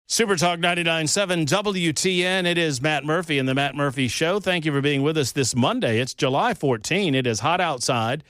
Super Talk 99.7 WTN. It is Matt Murphy and the Matt Murphy Show. Thank you for being with us this Monday. It's July 14. It is hot outside.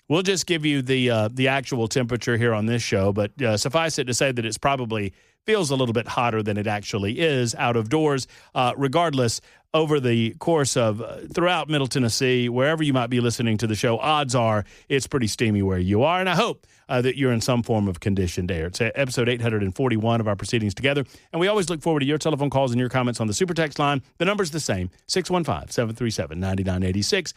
We'll just give you the actual temperature here on this show, but suffice it to say that it's probably feels a little bit hotter than it actually is out of doors. Regardless, over the course of throughout Middle Tennessee, wherever you might be listening to the show, odds are it's pretty steamy where you are, and I hope that you're in some form of conditioned air. It's episode 841 of our Proceedings Together, and we always look forward to your telephone calls and your comments on the Super Text line. The number's the same, 615-737-9986,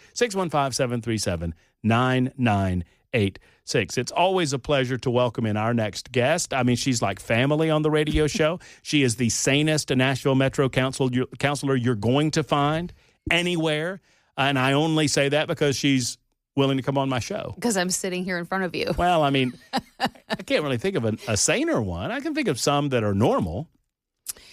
615-737-9986. It's always a pleasure to welcome in our next guest. I mean, she's like family on the radio show. She is the sanest Nashville Metro counselor you're going to find anywhere, and I only say that because she's willing to come on my show. Because I'm sitting here in front of you. Well, I mean, I can't really think of a saner one. I can think of some that are normal.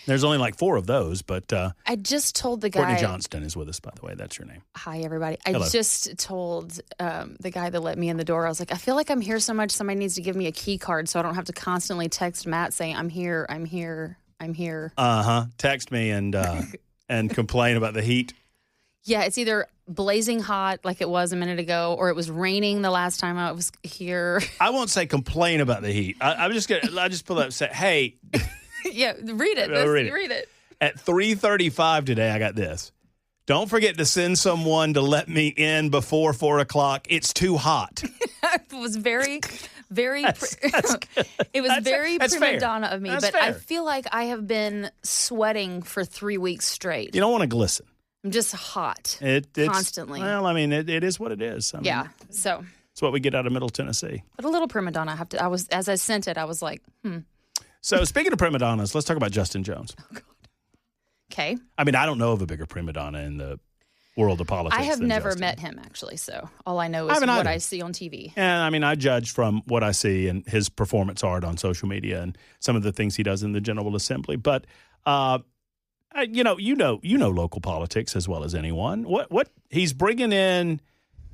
There's only like 4 of those, but I just told the guy. Courtney Johnston is with us, by the way. That's your name. Hi, everybody. Hello. I just told the guy that let me in the door, I was like, I feel like I'm here so much, somebody needs to give me a key card so I don't have to constantly text Matt saying, I'm here, I'm here, I'm here. Text me and complain about the heat. Yeah, it's either blazing hot like it was a minute ago, or it was raining the last time I was here. I won't say complain about the heat. I just pull up and say, hey. Yeah, read it. Read it. At 3:35 today, I got this. Don't forget to send someone to let me in before 4 o'clock. It's too hot. It was very, very. It was very prima donna of me, but fair. I feel like I have been sweating for 3 weeks straight. You don't want to glisten. I'm just hot constantly. Well, I mean, it is what it is. I mean, yeah, so it's what we get out of Middle Tennessee. But a little prima donna. As I sent it, I was like, So speaking of prima donnas, let's talk about Justin Jones. Oh, God. Okay. I mean, I don't know of a bigger prima donna in the world of politics. I have never Justin. met him, actually, so all I know is what I see on TV. And I mean, I judge from what I see and his performance art on social media and some of the things he does in the General Assembly. But you know local politics as well as anyone. What he's bringing in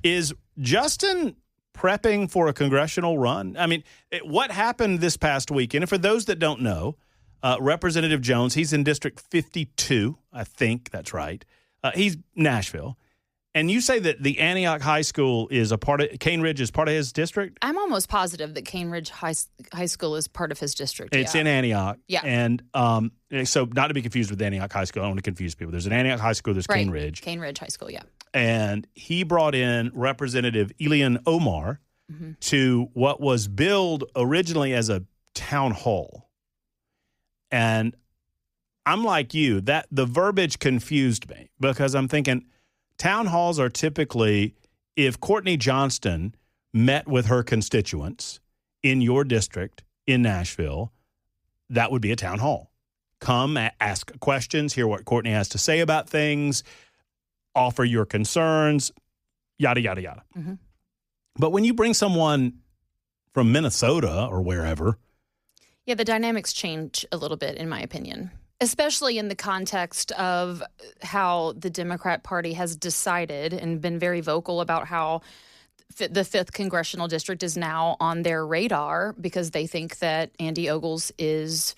is Justin prepping for a congressional run. I mean, what happened this past weekend? And for those that don't know, Representative Jones, he's in District 52. I think that's right. He's Nashville. And you say that the Antioch High School is Cane Ridge is part of his district? I'm almost positive that Cane Ridge High School is part of his district. It's in Antioch. Yeah. And so not to be confused with Antioch High School. I don't want to confuse people. There's an Antioch High School. There's Cane Ridge. Cane Ridge High School, yeah. And he brought in Representative Ilhan Omar to what was billed originally as a town hall. And I'm like you, that the verbiage confused me because I'm thinking town halls are typically, if Courtney Johnston met with her constituents in your district in Nashville, that would be a town hall. Come, ask questions, hear what Courtney has to say about things, offer your concerns, yada, yada, yada. Mm-hmm. But when you bring someone from Minnesota or wherever. Yeah, the dynamics change a little bit, in my opinion, especially in the context of how the Democrat Party has decided and been very vocal about how the 5th Congressional District is now on their radar because they think that Andy Ogles is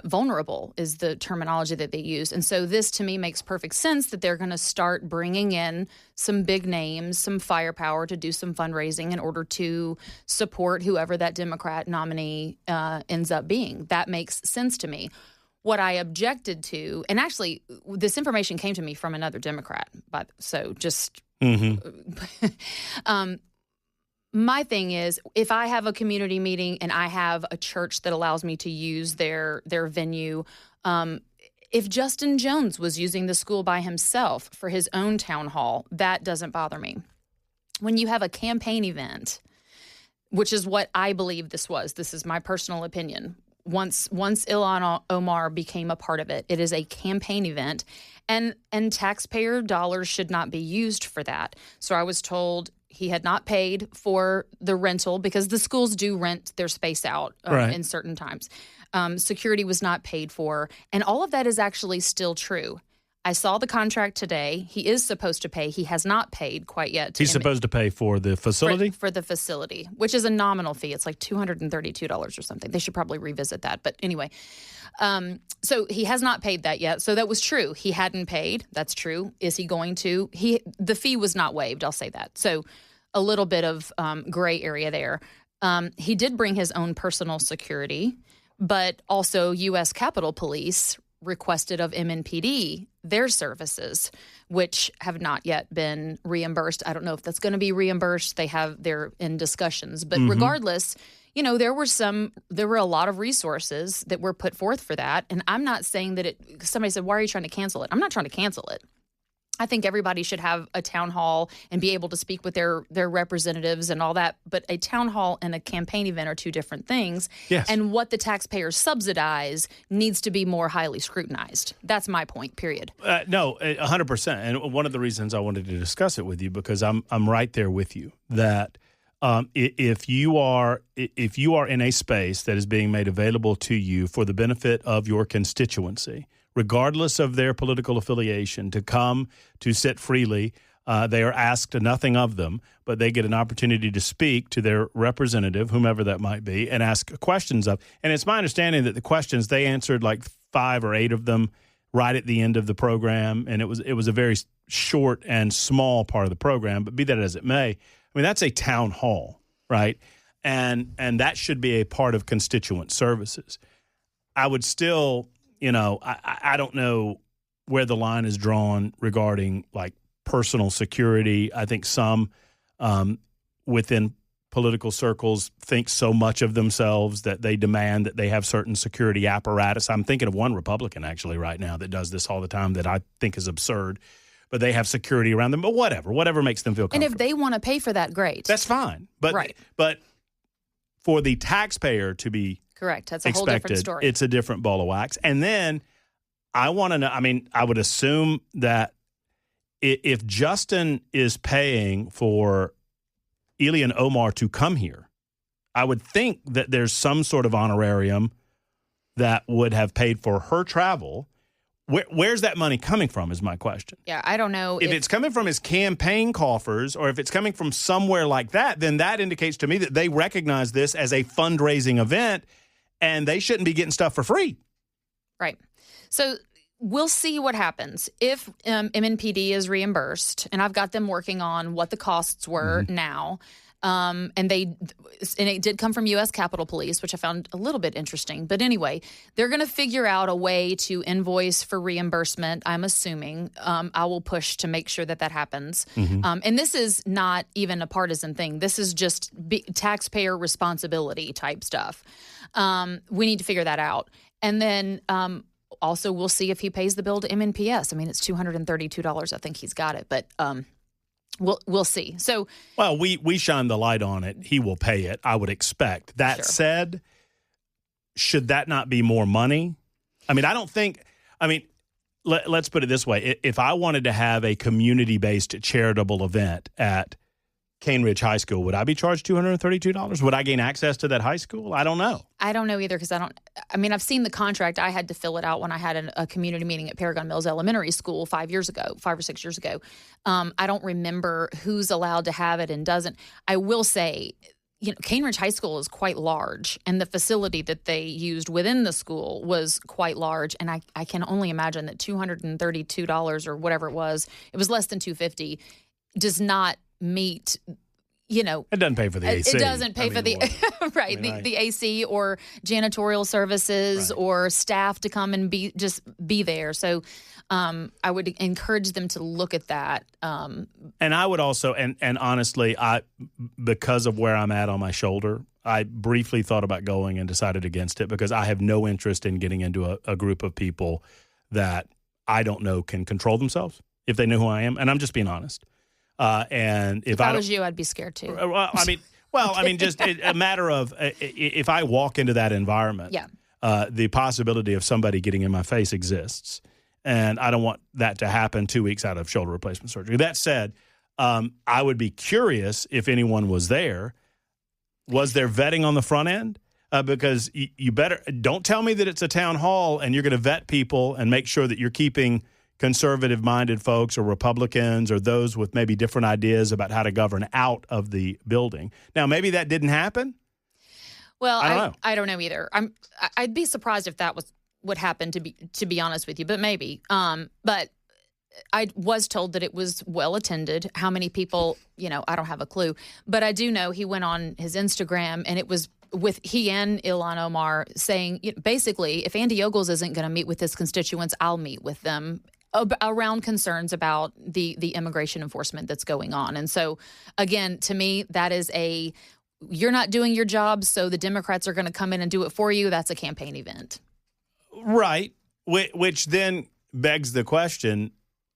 vulnerable, is the terminology that they use. And so this, to me, makes perfect sense that they're going to start bringing in some big names, some firepower to do some fundraising in order to support whoever that Democrat nominee ends up being. That makes sense to me. What I objected to, and actually this information came to me from another Democrat, but so just my thing is, if I have a community meeting and I have a church that allows me to use their venue, if Justin Jones was using the school by himself for his own town hall, that doesn't bother me. When you have a campaign event, which is what I believe this is my personal opinion. Once Ilhan Omar became a part of it, it is a campaign event, and taxpayer dollars should not be used for that. So I was told he had not paid for the rental because the schools do rent their space out in certain times. Security was not paid for, and all of that is actually still true. I saw the contract today. He is supposed to pay. He has not paid quite yet. He's supposed to pay for the facility? For the facility, which is a nominal fee. It's like $232 or something. They should probably revisit that. But anyway, so he has not paid that yet. So that was true. He hadn't paid. That's true. Is he going to? The fee was not waived. I'll say that. So a little bit of gray area there. He did bring his own personal security, but also U.S. Capitol Police requested of MNPD their services, which have not yet been reimbursed. I don't know if that's going to be reimbursed. They're in discussions, but regardless, there were a lot of resources that were put forth for that. And I'm not saying that somebody said, why are you trying to cancel it? I'm not trying to cancel it. I think everybody should have a town hall and be able to speak with their representatives and all that. But a town hall and a campaign event are two different things. Yes. And what the taxpayers subsidize needs to be more highly scrutinized. That's my point, period. No, 100%. And one of the reasons I wanted to discuss it with you, because I'm right there with you, that if you are in a space that is being made available to you for the benefit of your constituency, regardless of their political affiliation, to come to sit freely. They are asked nothing of them, but they get an opportunity to speak to their representative, whomever that might be, and ask questions of. And it's my understanding that the questions, they answered like 5 or 8 of them right at the end of the program, and it was a very short and small part of the program. But be that as it may, I mean, that's a town hall, right? And that should be a part of constituent services. I would still... I don't know where the line is drawn regarding like personal security. I think some within political circles think so much of themselves that they demand that they have certain security apparatus. I'm thinking of one Republican actually right now that does this all the time that I think is absurd, but they have security around them. But whatever makes them feel comfortable. And if they want to pay for that, great. That's fine. But right. But for the taxpayer to be correct. That's a whole different story. It's a different ball of wax. And then I want to know, I would assume that if Justin is paying for Ilhan Omar to come here, I would think that there's some sort of honorarium that would have paid for her travel. Where's that money coming from is my question. Yeah, I don't know. If it's coming from his campaign coffers or if it's coming from somewhere like that, then that indicates to me that they recognize this as a fundraising event and they shouldn't be getting stuff for free. Right. So we'll see what happens. If MNPD is reimbursed, and I've got them working on what the costs were now, and it did come from U.S. Capitol Police, which I found a little bit interesting. But anyway, they're going to figure out a way to invoice for reimbursement, I'm assuming. I will push to make sure that happens. And this is not even a partisan thing. This is just taxpayer responsibility type stuff. We need to figure that out. And then also we'll see if he pays the bill to MNPS. I mean, it's $232. I think he's got it. But we'll see. So, well, we shine the light on it. He will pay it, I would expect. That said, should that not be more money? I mean, I don't think – I mean, let's put it this way. If I wanted to have a community-based charitable event at Cane Ridge High School, would I be charged $232? Would I gain access to that high school? I don't know. I don't know either because I've seen the contract. I had to fill it out when I had a community meeting at Paragon Mills Elementary School 5 or 6 years ago. I don't remember who's allowed to have it and doesn't. I will say, Cane Ridge High School is quite large, and the facility that they used within the school was quite large. And I can only imagine that $232 or whatever it was less than $250, does not meet, it doesn't pay for the AC. It doesn't pay for the right, the AC or janitorial services or staff to come and be there. So I would encourage them to look at that. And I would also, and honestly, because of where I'm at on my shoulder, I briefly thought about going and decided against it because I have no interest in getting into a group of people that I don't know can control themselves if they know who I am. And I'm just being honest. And if I was you, I'd be scared too. Just a matter of if I walk into that environment, the possibility of somebody getting in my face exists. And I don't want that to happen 2 weeks out of shoulder replacement surgery. That said, I would be curious if anyone was there. Was there vetting on the front end? Because you better don't tell me that it's a town hall and you're going to vet people and make sure that you're keeping conservative-minded folks or Republicans or those with maybe different ideas about how to govern out of the building. Now, maybe that didn't happen. Well, I don't know. I don't know either. I'd be surprised if that was what happened, to be honest with you, but maybe. But I was told that it was well attended. How many people, I don't have a clue. But I do know he went on his Instagram, and it was with he and Ilhan Omar saying, basically, if Andy Ogles isn't going to meet with his constituents, I'll meet with them around concerns about the immigration enforcement that's going on. And so, again, to me, that is you're not doing your job, so the Democrats are going to come in and do it for you. That's a campaign event. Right, which then begs the question,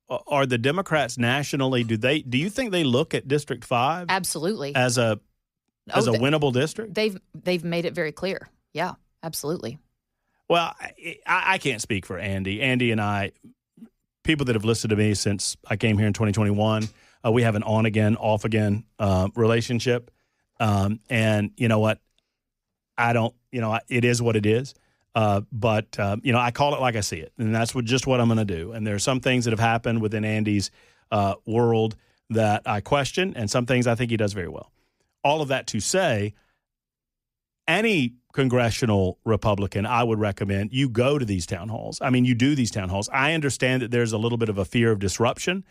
are the Democrats nationally, do you think they look at District 5? Absolutely. As a winnable district? They've made it very clear. Yeah, absolutely. Well, I can't speak for Andy. Andy and I, people that have listened to me since I came here in 2021, we have an on-again, off-again relationship. And you know what? It is what it is. But I call it like I see it, and that's just what I'm going to do. And there are some things that have happened within Andy's world that I question, and some things I think he does very well. All of that to say, any congressional Republican, I would recommend you go to these town halls. I mean, you do these town halls. I understand that there's a little bit of a fear of disruption,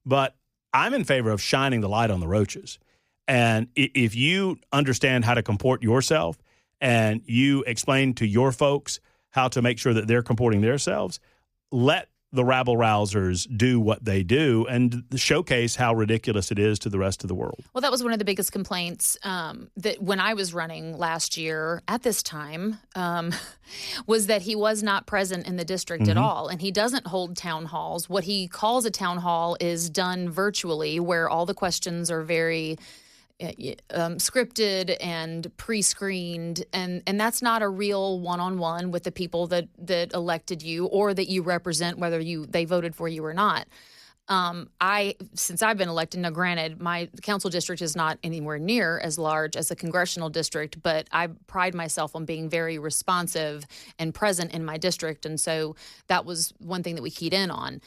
but I'm in favor of shining the light on the roaches. And if you understand how to comport yourself and you explain to your folks how to make sure that they're comporting themselves, let the rabble-rousers do what they do and showcase how ridiculous it is to the rest of the world. Well, that was one of the biggest complaints that when I was running last year at this time was that he was not present in the district at all. And he doesn't hold town halls. What he calls a town hall is done virtually, where all the questions are very scripted and pre-screened, and that's not a real one-on-one with the people that elected you or that you represent, whether they voted for you or not. Since I've been elected, now granted, my council district is not anywhere near as large as a congressional district, but I pride myself on being very responsive and present in my district, and so that was one thing that we keyed in on.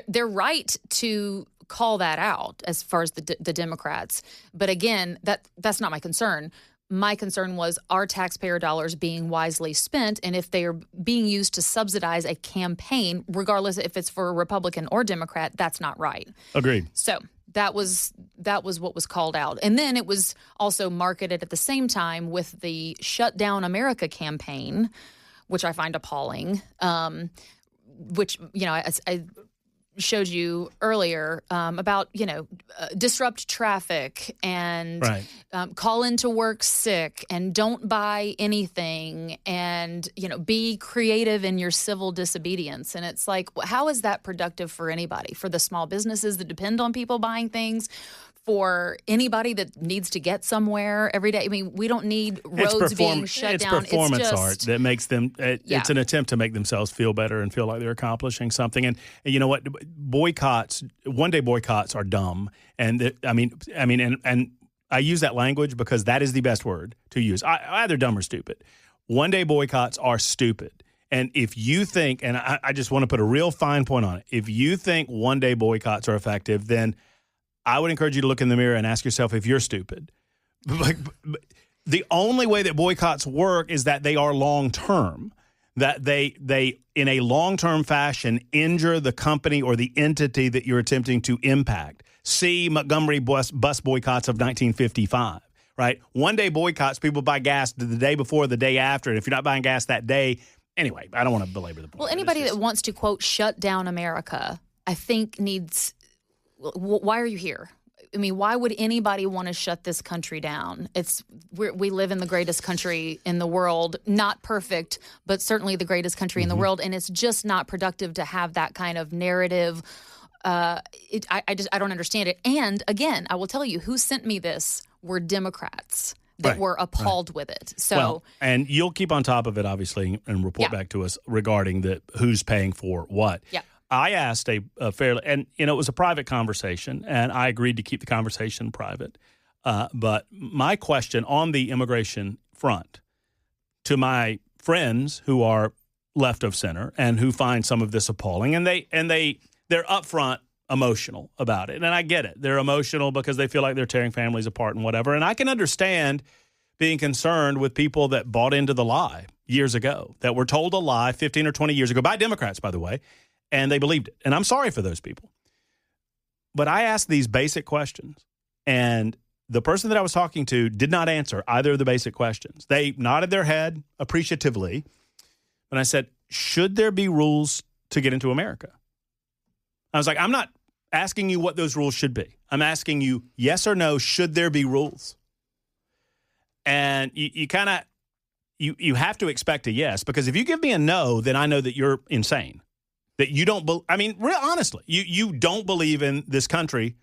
They're right to call that out as far as the Democrats. But again, that's not my concern. My concern was our taxpayer dollars being wisely spent, and if they are being used to subsidize a campaign, regardless if it's for a Republican or Democrat, that's not right. Agreed. So that was what was called out. And then it was also marketed at the same time with the Shut Down America campaign, which I find appalling, which, I showed you earlier about, disrupt traffic and call into work sick and don't buy anything and, be creative in your civil disobedience. And it's like, how is that productive for anybody? For the small businesses that depend on people buying things? For anybody that needs to get somewhere every day? I mean, we don't need roads being shut down. It's performance art that makes them, it's an attempt to make themselves feel better and feel like they're accomplishing something. And you know what? One-day boycotts are dumb. And and I use that language because that is the best word to use. Either dumb or stupid. One-day boycotts are stupid. And if you think, and I just want to put a real fine point on it, if you think one-day boycotts are effective, then I would encourage you to look in the mirror and ask yourself if you're stupid. The only way that boycotts work is that they are long-term, that they in a long-term fashion injure the company or the entity that you're attempting to impact. See Montgomery bus boycotts of 1955, right? One-day boycotts, people buy gas the day before, the day after, and if you're not buying gas that day, anyway, I don't want to belabor the point. Well, anybody that wants to, quote, shut down America, I think needs... Why are you here? I mean, why would anybody want to shut this country down? We live in the greatest country in the world, not perfect, but certainly the greatest country in the world, and it's just not productive to have that kind of narrative. I don't understand it. And again, I will tell you, who sent me this were Democrats that were appalled with it. So, and you'll keep on top of it, obviously, and report back to us regarding who's paying for what. Yeah. I asked a fairly, and it was a private conversation, and I agreed to keep the conversation private. But my question on the immigration front to my friends who are left of center and who find some of this appalling, and they're upfront emotional about it. And I get it. They're emotional because they feel like they're tearing families apart and whatever. And I can understand being concerned with people that bought into the lie years ago, that were told a lie 15 or 20 years ago by Democrats, by the way, and they believed it. And I'm sorry for those people. But I asked these basic questions, and the person that I was talking to did not answer either of the basic questions. They nodded their head appreciatively. And I said, should there be rules to get into America? I was like, I'm not asking you what those rules should be. I'm asking you, yes or no, should there be rules? And you kind of, you have to expect a yes, because if you give me a no, then I know that you're insane. That you don't, real honestly, you don't believe in this country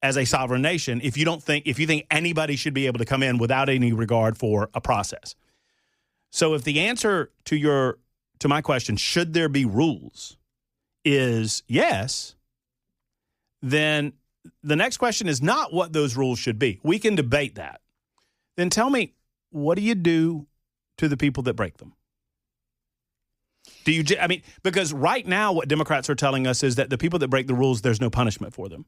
as a sovereign nation if you think anybody should be able to come in without any regard for a process. So if the answer to my question, should there be rules, is yes, then the next question is not what those rules should be. We can debate that. Then tell me, what do you do to the people that break them? Because right now what Democrats are telling us is that the people that break the rules, there's no punishment for them.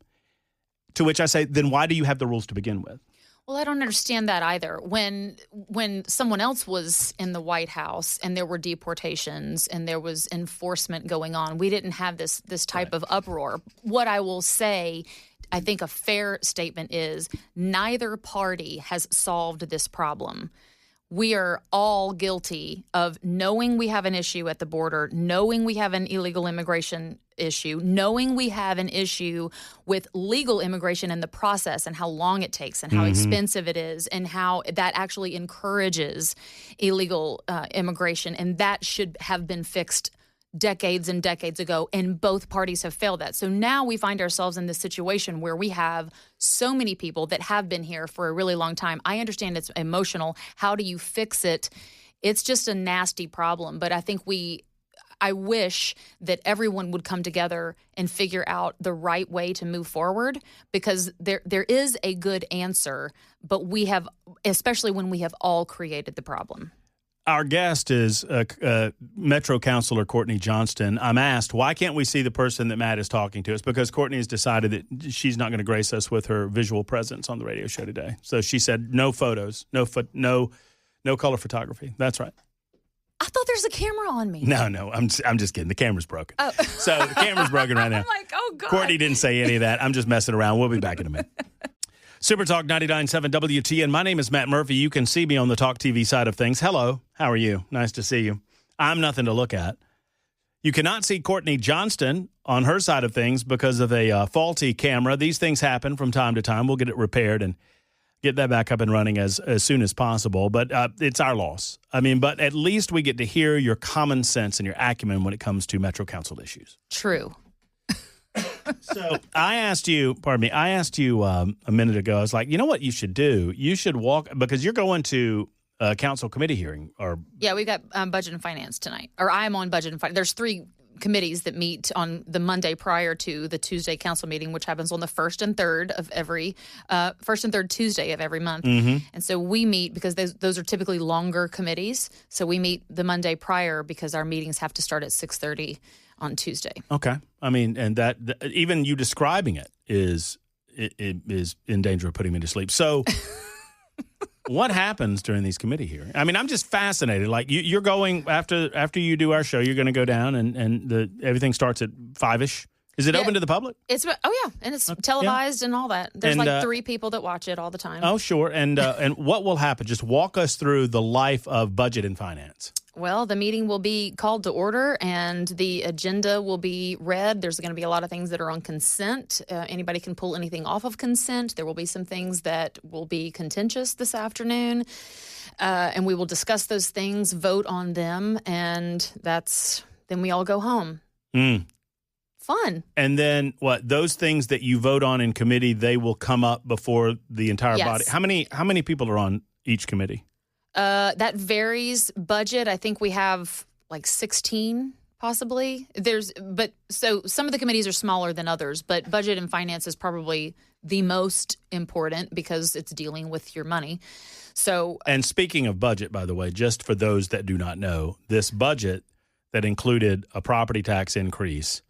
To which I say, then why do you have the rules to begin with? Well, I don't understand that either. When someone else was in the White House and there were deportations and there was enforcement going on, we didn't have this type of uproar. What I will say, I think a fair statement is neither party has solved this problem. We are all guilty of knowing we have an issue at the border, knowing we have an illegal immigration issue, knowing we have an issue with legal immigration and the process and how long it takes and how expensive it is and how that actually encourages illegal immigration. And that should have been fixed decades and decades ago, and both parties have failed that. So now we find ourselves in this situation where we have so many people that have been here for a really long time. I understand it's emotional. How do you fix it? It's just a nasty problem. But I think I wish that everyone would come together and figure out the right way to move forward, because there is a good answer, but we have, especially when we have all created the problem. Our guest is Metro Councilor Courtney Johnston. I'm asked, why can't we see the person that Matt is talking to? It's because Courtney has decided that she's not going to grace us with her visual presence on the radio show today. So she said no photos, no color photography. That's right. I thought there's a camera on me. No, I'm just kidding. The camera's broken. Oh. So the camera's broken right now. I'm like, oh, God. Courtney didn't say any of that. I'm just messing around. We'll be back in a minute. Super Talk 99.7 WTN. My name is Matt Murphy. You can see me on the Talk TV side of things. Hello. How are you? Nice to see you. I'm nothing to look at. You cannot see Courtney Johnston on her side of things because of a faulty camera. These things happen from time to time. We'll get it repaired and get that back up and running as soon as possible. But it's our loss. But at least we get to hear your common sense and your acumen when it comes to Metro Council issues. True. So I asked you a minute ago, I was like, you know what you should do? You should walk, because you're going to a council committee hearing. Yeah, we've got budget and finance tonight. Or I'm on budget and finance. There's 3 committees that meet on the Monday prior to the Tuesday council meeting, which happens on the first and third Tuesday of every month. Mm-hmm. And so we meet because those are typically longer committees. So we meet the Monday prior because our meetings have to start at 6:30 on Tuesday. Okay. And that even you describing it is in danger of putting me to sleep. So what happens during these committee hearings? I'm just fascinated. Like you're going after you do our show, you're going to go down and everything starts at 5-ish. Is it open to the public? And it's televised and all that. There's 3 people that watch it all the time. Oh, sure. And what will happen? Just walk us through the life of budget and finance. Well, the meeting will be called to order and the agenda will be read. There's going to be a lot of things that are on consent. Anybody can pull anything off of consent. There will be some things that will be contentious this afternoon. And we will discuss those things, vote on them, and then we all go home. Fun. And then those things that you vote on in committee, they will come up before the entire body. How many people are on each committee? That varies. Budget, I think we have 16 possibly. So some of the committees are smaller than others, but budget and finance is probably the most important because it's dealing with your money. So, and speaking of budget, by the way, just for those that do not know, this budget that included a property tax increase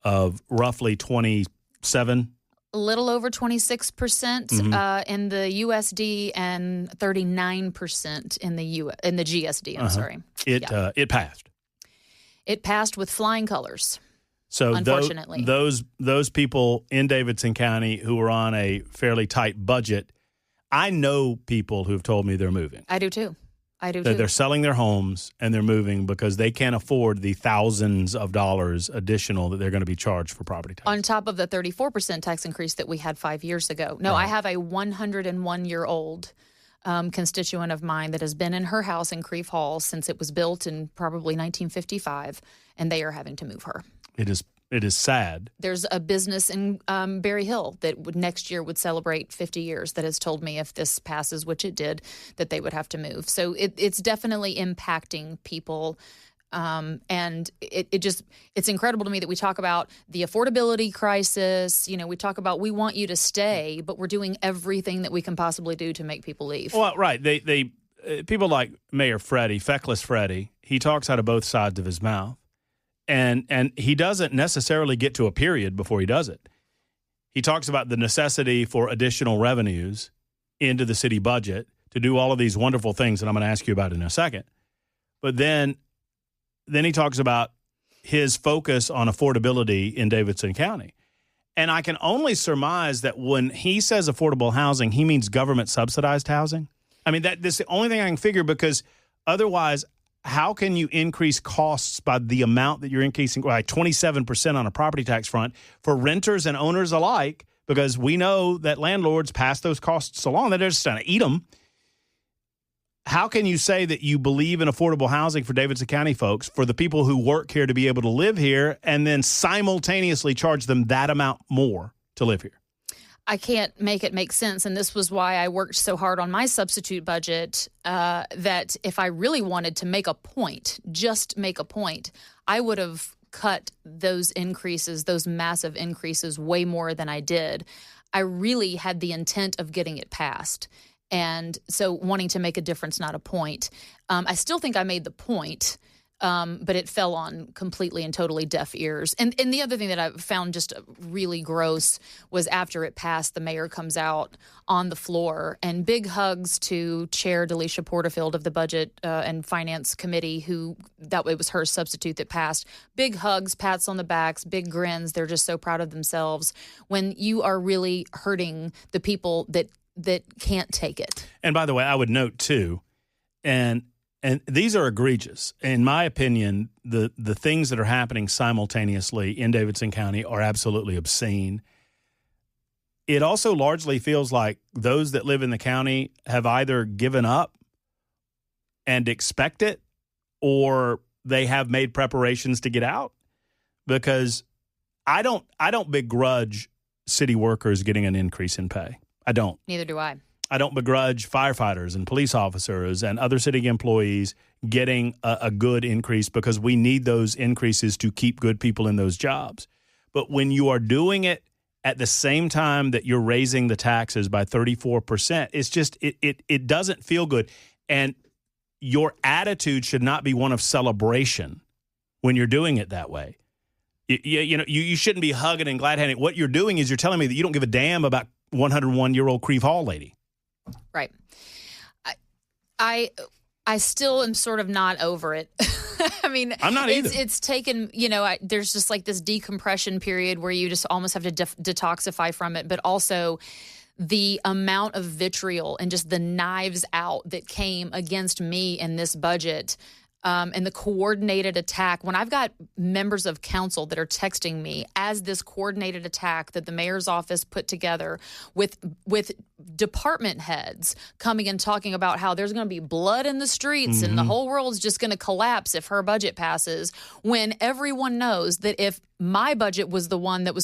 of roughly 27. A little over 26% in the USD and 39% in the GSD. I'm sorry. It passed. It passed with flying colors. So unfortunately, those people in Davidson County who are on a fairly tight budget, I know people who've told me they're moving. I do too. They're selling their homes and they're moving because they can't afford the thousands of dollars additional that they're going to be charged for property tax. On top of the 34% tax increase that we had 5 years ago. No, I have a 101-year-old constituent of mine that has been in her house in Creve Hall since it was built in probably 1955, and they are having to move her. It is sad. There's a business in Berry Hill that next year would celebrate 50 years that has told me if this passes, which it did, that they would have to move. So it's definitely impacting people. And it's incredible to me that we talk about the affordability crisis. You know, we talk about we want you to stay, but we're doing everything that we can possibly do to make people leave. Well, right. They people like Mayor Freddie, Feckless Freddie, he talks out of both sides of his mouth. And he doesn't necessarily get to a period before he does it. He talks about the necessity for additional revenues into the city budget to do all of these wonderful things that I'm going to ask you about in a second. But then he talks about his focus on affordability in Davidson County. And I can only surmise that when he says affordable housing, he means government subsidized housing. I mean, that's the only thing I can figure, because otherwise, how can you increase costs by the amount that you're increasing by 27% on a property tax front for renters and owners alike? Because we know that landlords pass those costs along. They're just trying to eat them. How can you say that you believe in affordable housing for Davidson County folks, for the people who work here to be able to live here, and then simultaneously charge them that amount more to live here? I can't make it make sense. And this was why I worked so hard on my substitute budget, that if I really wanted to make a point, just make a point, I would have cut those increases, those massive increases, way more than I did. I really had the intent of getting it passed. And so wanting to make a difference, not a point. I still think I made the point, but it fell on completely and totally deaf ears. And the other thing that I found just really gross was after it passed, the mayor comes out on the floor, and big hugs to Chair Delisha Porterfield of the Budget and Finance Committee, it was her substitute that passed. Big hugs, pats on the backs, big grins. They're just so proud of themselves when you are really hurting the people that can't take it. And by the way, I would note too, and these are egregious. In my opinion, the things that are happening simultaneously in Davidson County are absolutely obscene. It also largely feels like those that live in the county have either given up and expect it, or they have made preparations to get out. Because I don't begrudge city workers getting an increase in pay. I don't. Neither do I. I don't begrudge firefighters and police officers and other city employees getting a good increase, because we need those increases to keep good people in those jobs. But when you are doing it at the same time that you're raising the taxes by 34%, it's just it doesn't feel good. And your attitude should not be one of celebration when you're doing it that way. You shouldn't be hugging and glad-handing. What you're doing is you're telling me that you don't give a damn about 101-year-old Creve Hall lady. Right. I still am sort of not over it. I mean, I'm not either. It's taken, there's just like this decompression period where you just almost have to detoxify from it, but also the amount of vitriol and just the knives out that came against me in this budget. And the coordinated attack, when I've got members of council that are texting me as this coordinated attack that the mayor's office put together with department heads coming and talking about how there's going to be blood in the streets and the whole world's just going to collapse if her budget passes, when everyone knows that if my budget was the one that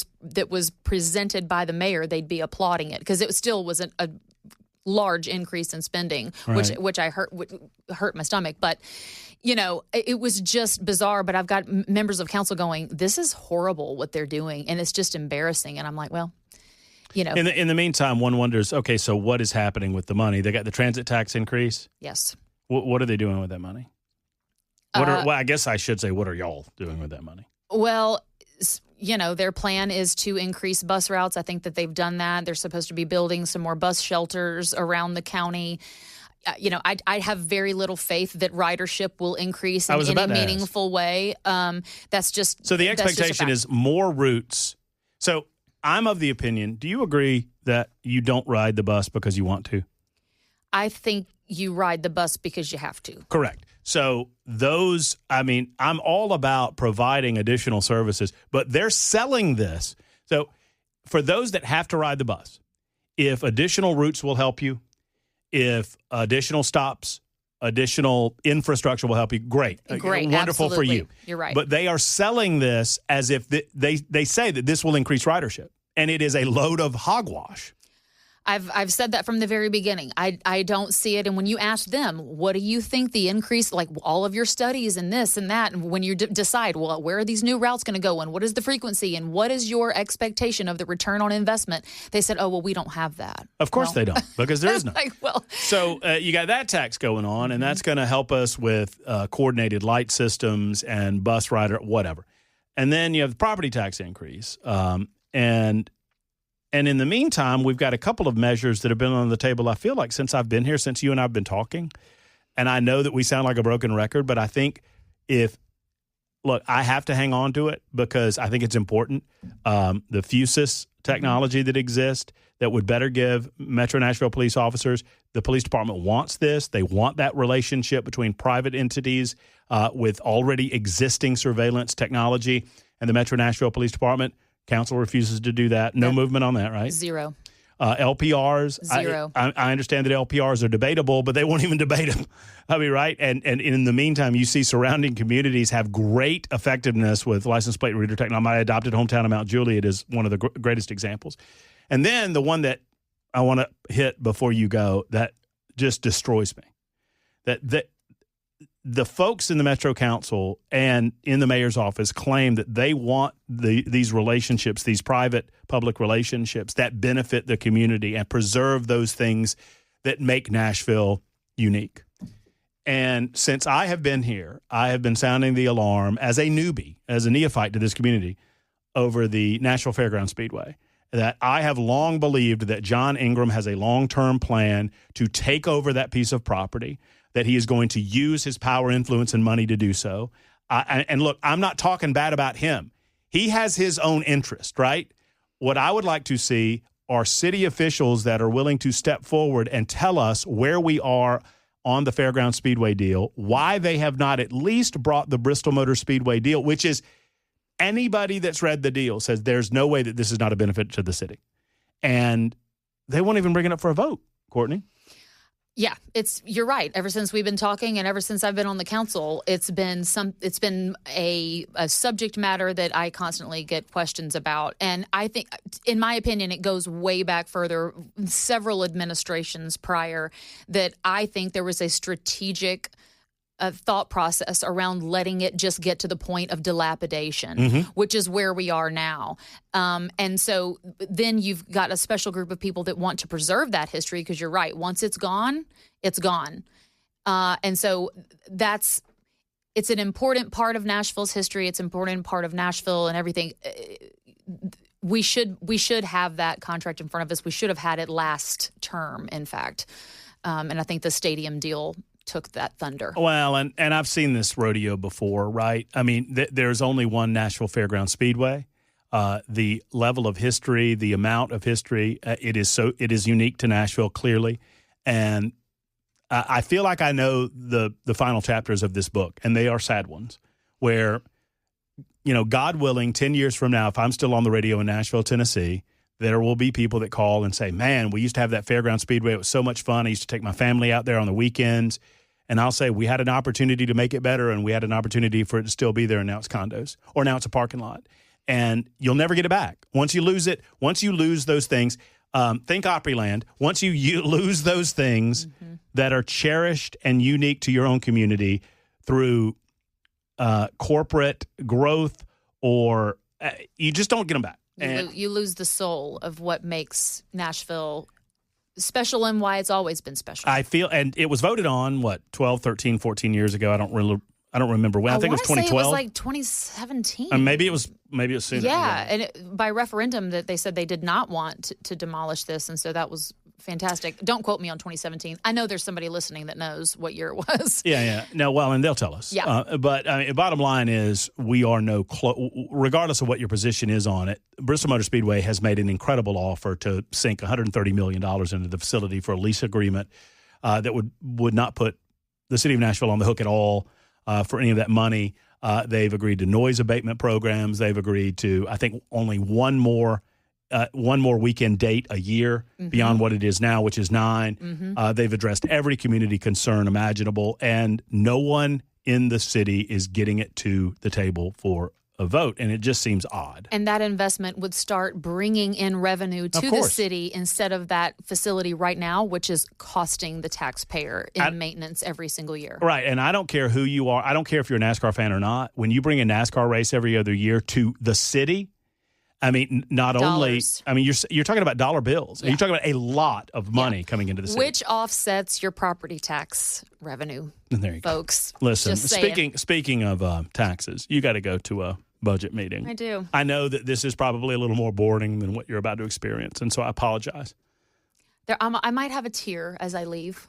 was presented by the mayor, they'd be applauding it, because it still was a large increase in spending, right, which I hurt my stomach. But it was just bizarre. But I've got members of council going, "This is horrible what they're doing, and it's just embarrassing." And I'm like, well, In the meantime, one wonders, okay, so what is happening with the money? They got the transit tax increase. Yes. What are they doing with that money? Well, I guess I should say, what are y'all doing with that money? Well, their plan is to increase bus routes. I think that they've done that. They're supposed to be building some more bus shelters around the county. I have very little faith that ridership will increase in any meaningful way. That's just so the expectation is more routes. So I'm of the opinion. Do you agree that you don't ride the bus because you want to? I think you ride the bus because you have to. Correct. So I'm all about providing additional services, but they're selling this. So for those that have to ride the bus, if additional routes will help you, if additional stops, additional infrastructure will help you, great. Wonderful absolutely. For you. You're right. But they are selling this as if they say that this will increase ridership, and it is a load of hogwash. I've said that from the very beginning. I don't see it. And when you ask them, what do you think the increase, like all of your studies and this and that, and when you decide, well, where are these new routes going to go and what is the frequency and what is your expectation of the return on investment? They said, oh, well, we don't have that. Of course they don't, because there is none. So you got that tax going on, and that's going to help us with coordinated light systems and bus rider, whatever. And then you have the property tax increase. And in the meantime, we've got a couple of measures that have been on the table, I feel like, since I've been here, since you and I have been talking. And I know that we sound like a broken record, but I think I have to hang on to it because I think it's important. The FUSIS technology that exists that would better give Metro Nashville police officers, the police department wants this. They want that relationship between private entities with already existing surveillance technology and the Metro Nashville Police Department. Council refuses to do that. No movement on that, right? Zero. LPRs. Zero. I understand that LPRs are debatable, but they won't even debate them. I mean, right? And in the meantime, you see surrounding communities have great effectiveness with license plate reader technology. My adopted hometown of Mount Juliet is one of the greatest examples. And then the one that I want to hit before you go that just destroys me, that the folks in the Metro Council and in the mayor's office claim that they want these relationships, these private-public relationships that benefit the community and preserve those things that make Nashville unique. And since I have been here, I have been sounding the alarm as a newbie, as a neophyte to this community over the Nashville Fairgrounds Speedway, that I have long believed that John Ingram has a long-term plan to take over that piece of property, that he is going to use his power, influence, and money to do so. And look, I'm not talking bad about him. He has his own interest, right? What I would like to see are city officials that are willing to step forward and tell us where we are on the Fairgrounds Speedway deal, why they have not at least brought the Bristol Motor Speedway deal, which is anybody that's read the deal says there's no way that this is not a benefit to the city. And they won't even bring it up for a vote, Courtney. Yeah, you're right. Ever since we've been talking and ever since I've been on the council, it's been a subject matter that I constantly get questions about. And I think, in my opinion, it goes way back further, several administrations prior, that I think there was a strategic thought process around letting it just get to the point of dilapidation, which is where we are now. And so then you've got a special group of people that want to preserve that history because you're right. Once it's gone, it's gone. And so it's an important part of Nashville's history. It's an important part of Nashville and everything. We should have that contract in front of us. We should have had it last term, in fact. And I think the stadium deal took that thunder. Well, and I've seen this rodeo before, right? I mean, there's only one Nashville Fairgrounds Speedway. The level of history, the amount of history, it is unique to Nashville, clearly. And I feel like I know the final chapters of this book, and they are sad ones, where, God willing, 10 years from now, if I'm still on the radio in Nashville, Tennessee, there will be people that call and say, man, we used to have that Fairgrounds Speedway. It was so much fun. I used to take my family out there on the weekends. And I'll say, we had an opportunity to make it better, and we had an opportunity for it to still be there, and now it's condos, or now it's a parking lot. And you'll never get it back. Once you lose it, once you lose those things, think Opryland. Once you lose those things that are cherished and unique to your own community through corporate growth, or you just don't get them back. You lose the soul of what makes Nashville special and why it's always been special. I feel, and it was voted on, 12, 13, 14 years ago. I don't really I don't remember when. I think it was 2012. It was like 2017. And maybe it was sooner. Yeah, and by referendum that they said they did not want to demolish this, and so that was fantastic. Don't quote me on 2017. I know there's somebody listening that knows what year it was. Yeah. No, well, and they'll tell us. Yeah. But bottom line is we are regardless of what your position is on it, Bristol Motor Speedway has made an incredible offer to sink $130 million into the facility for a lease agreement that would not put the city of Nashville on the hook at all for any of that money. They've agreed to noise abatement programs. They've agreed to, I think, only one more weekend date a year beyond what it is now, which is 9. They've addressed every community concern imaginable, and no one in the city is getting it to the table for a vote, and it just seems odd. And that investment would start bringing in revenue to the city instead of that facility right now, which is costing the taxpayer in maintenance every single year. Right, and I don't care who you are. I don't care if you're a NASCAR fan or not. When you bring a NASCAR race every other year to the city, I mean, not Dollars. only, I mean, you're talking about dollar bills. Yeah. You're talking about a lot of money coming into the city. Which offsets your property tax revenue, there you folks. Go. Listen, speaking of taxes, you got to go to a budget meeting. I do. I know that this is probably a little more boring than what you're about to experience, and so I apologize. I might have a tear as I leave.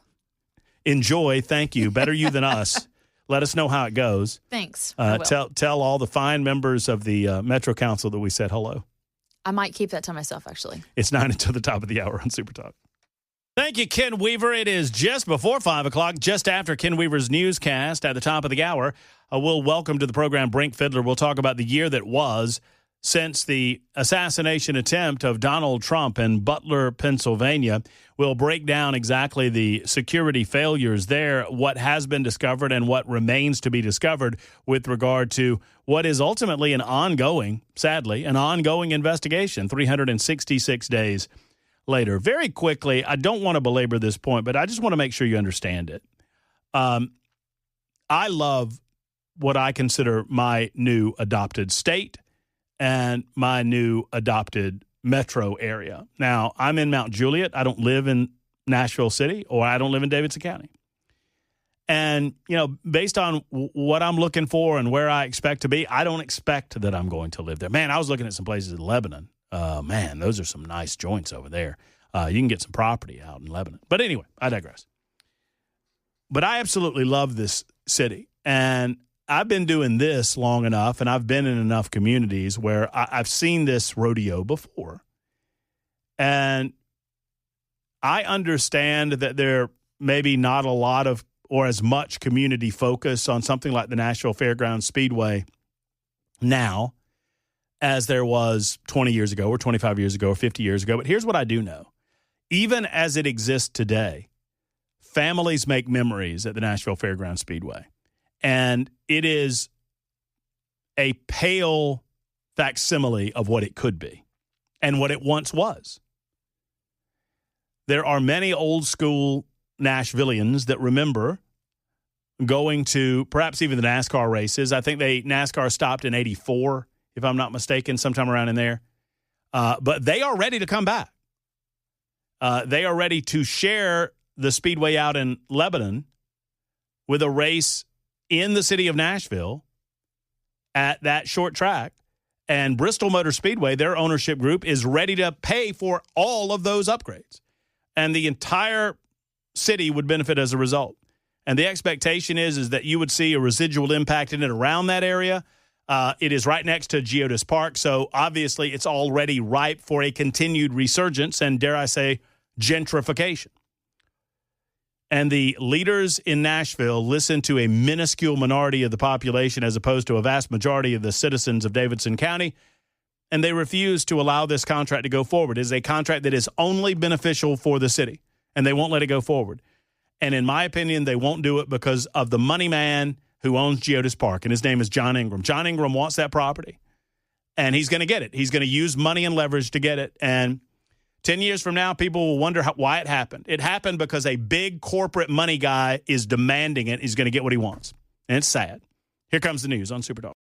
Enjoy. Thank you. Better you than us. Let us know how it goes. Thanks. Tell all the fine members of the Metro Council that we said hello. I might keep that to myself, actually. It's 9 until the top of the hour on Super Talk. Thank you, Ken Weaver. It is just before 5 o'clock, just after Ken Weaver's newscast at the top of the hour. We'll welcome to the program Brink Fiddler. We'll talk about the year that was since the assassination attempt of Donald Trump in Butler, Pennsylvania. We'll break down exactly the security failures there, what has been discovered and what remains to be discovered with regard to what is ultimately sadly, an ongoing investigation 366 days later. Very quickly, I don't want to belabor this point, but I just want to make sure you understand it. I love what I consider my new adopted state and my new adopted metro area. Now, I'm in Mount Juliet. I don't live in Nashville City, or I don't live in Davidson County. And, based on what I'm looking for and where I expect to be, I don't expect that I'm going to live there. Man, I was looking at some places in Lebanon. Man, those are some nice joints over there. You can get some property out in Lebanon. But anyway, I digress. But I absolutely love this city. And I've been doing this long enough, and I've been in enough communities where I've seen this rodeo before. And I understand that there may be not a lot of or as much community focus on something like the Nashville Fairgrounds Speedway now as there was 20 years ago or 25 years ago or 50 years ago. But here's what I do know. Even as it exists today, families make memories at the Nashville Fairgrounds Speedway. And it is a pale facsimile of what it could be and what it once was. There are many old school Nashvillians that remember going to perhaps even the NASCAR races. I think NASCAR stopped in 84, if I'm not mistaken, sometime around in there. But they are ready to come back. They are ready to share the speedway out in Lebanon with a race in the city of Nashville at that short track. And Bristol Motor Speedway, their ownership group, is ready to pay for all of those upgrades. And the entire city would benefit as a result. And the expectation is that you would see a residual impact in and around that area. It is right next to Geodis Park, so obviously it's already ripe for a continued resurgence and, dare I say, gentrification. And the leaders in Nashville listen to a minuscule minority of the population as opposed to a vast majority of the citizens of Davidson County, and they refuse to allow this contract to go forward. It is a contract that is only beneficial for the city, and they won't let it go forward. And in my opinion, they won't do it because of the money man who owns Geodis Park, and his name is John Ingram. John Ingram wants that property, and he's going to get it. He's going to use money and leverage to get it, and 10 years from now, people will wonder why it happened. It happened because a big corporate money guy is demanding it. He's going to get what he wants. And it's sad. Here comes the news on Super Talk.